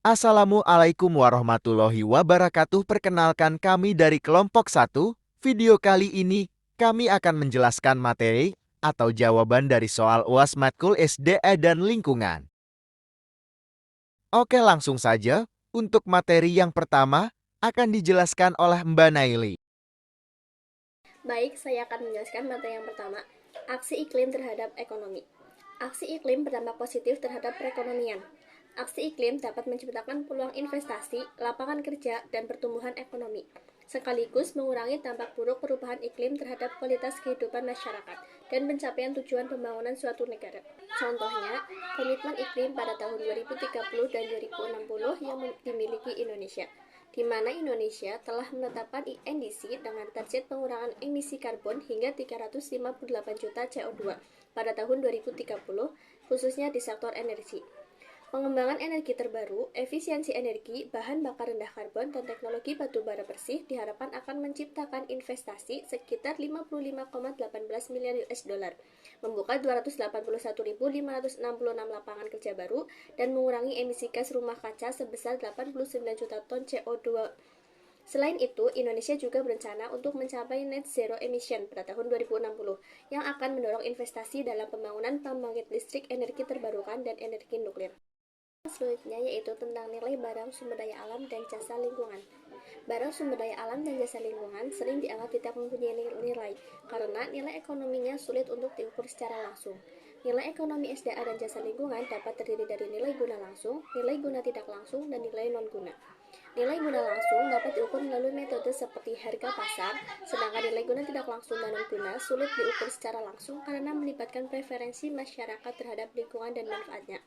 Assalamualaikum warahmatullahi wabarakatuh. Perkenalkan kami dari kelompok 1. Video kali ini kami akan menjelaskan materi atau jawaban dari soal UAS Matkul SDA dan Lingkungan. Oke, langsung saja. Untuk materi yang pertama akan dijelaskan oleh Mbak Naili. Baik, saya akan menjelaskan materi yang pertama, aksi iklim terhadap ekonomi. Aksi iklim berdampak positif terhadap perekonomian. Aksi iklim dapat menciptakan peluang investasi, lapangan kerja, dan pertumbuhan ekonomi, sekaligus mengurangi dampak buruk perubahan iklim terhadap kualitas kehidupan masyarakat dan pencapaian tujuan pembangunan suatu negara. Contohnya, komitmen iklim pada tahun 2030 dan 2060 yang dimiliki Indonesia, di mana Indonesia telah menetapkan NDC dengan target pengurangan emisi karbon hingga 358 juta CO2 pada tahun 2030, khususnya di sektor energi. Pengembangan energi terbaru, efisiensi energi, bahan bakar rendah karbon, dan teknologi batu bara bersih diharapkan akan menciptakan investasi sekitar 55,18 miliar US dollar, membuka 281.566 lapangan kerja baru, dan mengurangi emisi gas rumah kaca sebesar 89 juta ton CO2. Selain itu, Indonesia juga berencana untuk mencapai net zero emission pada tahun 2060 yang akan mendorong investasi dalam pembangunan pembangkit listrik energi terbarukan dan energi nuklir. Selanjutnya yaitu tentang nilai barang sumber daya alam dan jasa lingkungan. Barang sumber daya alam dan jasa lingkungan sering dianggap tidak mempunyai nilai karena nilai ekonominya sulit untuk diukur secara langsung. Nilai ekonomi SDA dan jasa lingkungan dapat terdiri dari nilai guna langsung, nilai guna tidak langsung, dan nilai non-guna. Nilai guna langsung dapat diukur melalui metode seperti harga pasar, sedangkan nilai guna tidak langsung dan non-guna sulit diukur secara langsung karena melibatkan preferensi masyarakat terhadap lingkungan dan manfaatnya.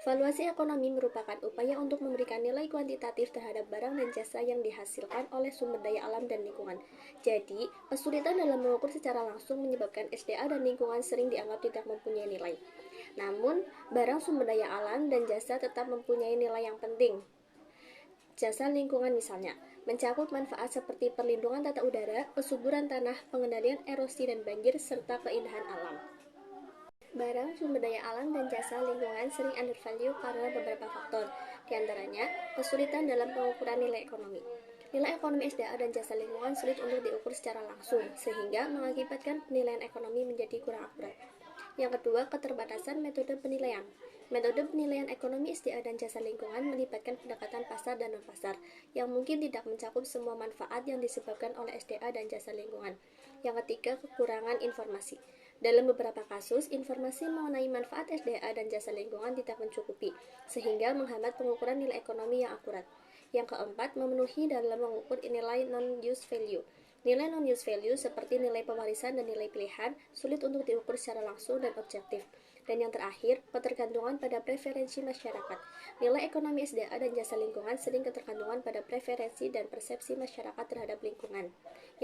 Valuasi ekonomi merupakan upaya untuk memberikan nilai kuantitatif terhadap barang dan jasa yang dihasilkan oleh sumber daya alam dan lingkungan. Jadi, kesulitan dalam mengukur secara langsung menyebabkan SDA dan lingkungan sering dianggap tidak mempunyai nilai. Namun, barang sumber daya alam dan jasa tetap mempunyai nilai yang penting. Jasa lingkungan misalnya, mencakup manfaat seperti perlindungan tata udara, kesuburan tanah, pengendalian erosi dan banjir, serta keindahan alam. Barang sumber daya alam dan jasa lingkungan sering undervalue karena beberapa faktor, diantaranya kesulitan dalam pengukuran nilai ekonomi. Nilai ekonomi SDA dan jasa lingkungan sulit untuk diukur secara langsung, sehingga mengakibatkan penilaian ekonomi menjadi kurang akurat. Yang kedua, keterbatasan metode penilaian. Metode penilaian ekonomi SDA dan jasa lingkungan melibatkan pendekatan pasar dan non-pasar, yang mungkin tidak mencakup semua manfaat yang disebabkan oleh SDA dan jasa lingkungan. Yang ketiga, kekurangan informasi. Dalam beberapa kasus, informasi mengenai manfaat SDA dan jasa lingkungan tidak mencukupi, sehingga menghambat pengukuran nilai ekonomi yang akurat. Yang keempat, memenuhi dalam mengukur nilai non-use value. Nilai non-use value seperti nilai pewarisan dan nilai pilihan sulit untuk diukur secara langsung dan objektif. Dan yang terakhir, ketergantungan pada preferensi masyarakat. Nilai ekonomi SDA dan jasa lingkungan sering ketergantungan pada preferensi dan persepsi masyarakat terhadap lingkungan,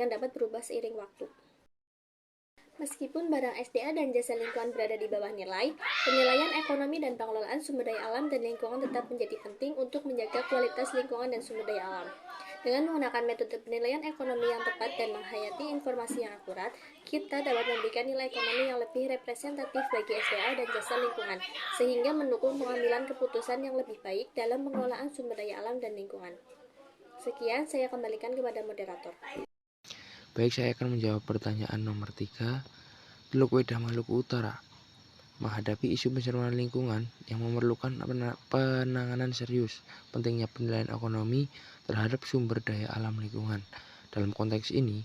yang dapat berubah seiring waktu. Meskipun barang SDA dan jasa lingkungan berada di bawah nilai, penilaian ekonomi dan pengelolaan sumber daya alam dan lingkungan tetap menjadi penting untuk menjaga kualitas lingkungan dan sumber daya alam. Dengan menggunakan metode penilaian ekonomi yang tepat dan menghayati informasi yang akurat, kita dapat memberikan nilai ekonomi yang lebih representatif bagi SDA dan jasa lingkungan, sehingga mendukung pengambilan keputusan yang lebih baik dalam pengelolaan sumber daya alam dan lingkungan. Sekian, saya kembalikan kepada moderator. Baik, saya akan menjawab pertanyaan nomor 3. Teluk Wedah, Maluku Utara menghadapi isu pencemaran lingkungan yang memerlukan penanganan serius. Pentingnya penilaian ekonomi terhadap sumber daya alam lingkungan. Dalam konteks ini,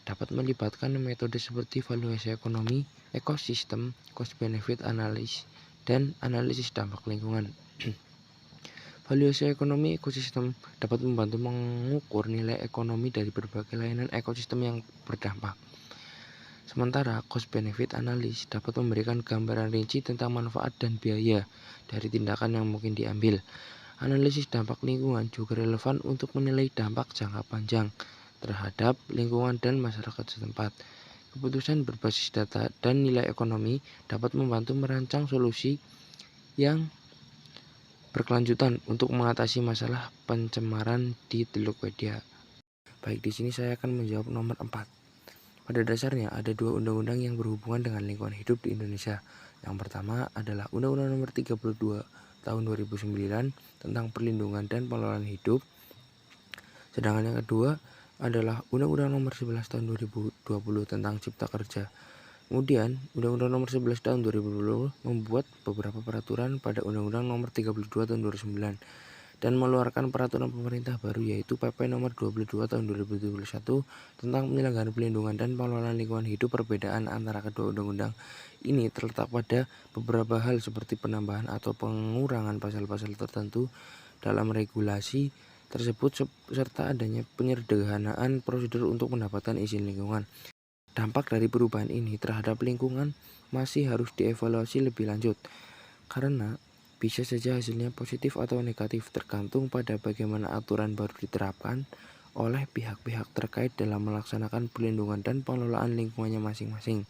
dapat melibatkan metode seperti valuasi ekonomi, ekosistem, cost benefit analysis, dan analisis dampak lingkungan. Valuasi ekonomi ekosistem dapat membantu mengukur nilai ekonomi dari berbagai layanan ekosistem yang berdampak. Sementara cost benefit analysis dapat memberikan gambaran rinci tentang manfaat dan biaya dari tindakan yang mungkin diambil. Analisis dampak lingkungan juga relevan untuk menilai dampak jangka panjang terhadap lingkungan dan masyarakat setempat. Keputusan berbasis data dan nilai ekonomi dapat membantu merancang solusi yang berkelanjutan untuk mengatasi masalah pencemaran di Teluk Wedah. Baik, di sini saya akan menjawab nomor 4. Pada dasarnya ada 2 undang-undang yang berhubungan dengan lingkungan hidup di Indonesia. Yang pertama adalah Undang-Undang Nomor 32 tahun 2009 tentang perlindungan dan pengelolaan hidup. Sedangkan yang kedua adalah Undang-Undang Nomor 11 tahun 2020 tentang Cipta Kerja. Kemudian, Undang-Undang Nomor 11 tahun 2020 membuat beberapa peraturan pada Undang-Undang Nomor 32 tahun 2009 dan mengeluarkan peraturan pemerintah baru yaitu PP Nomor 22 tahun 2021 tentang penyelenggaraan pelindungan dan pengelolaan lingkungan hidup. Perbedaan antara kedua undang-undang ini terletak pada beberapa hal seperti penambahan atau pengurangan pasal-pasal tertentu dalam regulasi tersebut serta adanya penyederhanaan prosedur untuk mendapatkan izin lingkungan. Dampak dari perubahan ini terhadap lingkungan masih harus dievaluasi lebih lanjut karena bisa saja hasilnya positif atau negatif tergantung pada bagaimana aturan baru diterapkan oleh pihak-pihak terkait dalam melaksanakan perlindungan dan pengelolaan lingkungannya masing-masing.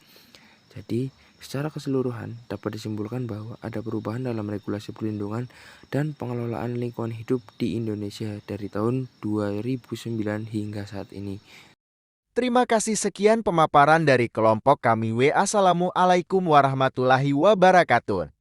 Jadi, secara keseluruhan dapat disimpulkan bahwa ada perubahan dalam regulasi perlindungan dan pengelolaan lingkungan hidup di Indonesia dari tahun 2009 hingga saat ini. Terima kasih, sekian pemaparan dari kelompok kami W. Assalamualaikum warahmatullahi wabarakatuh.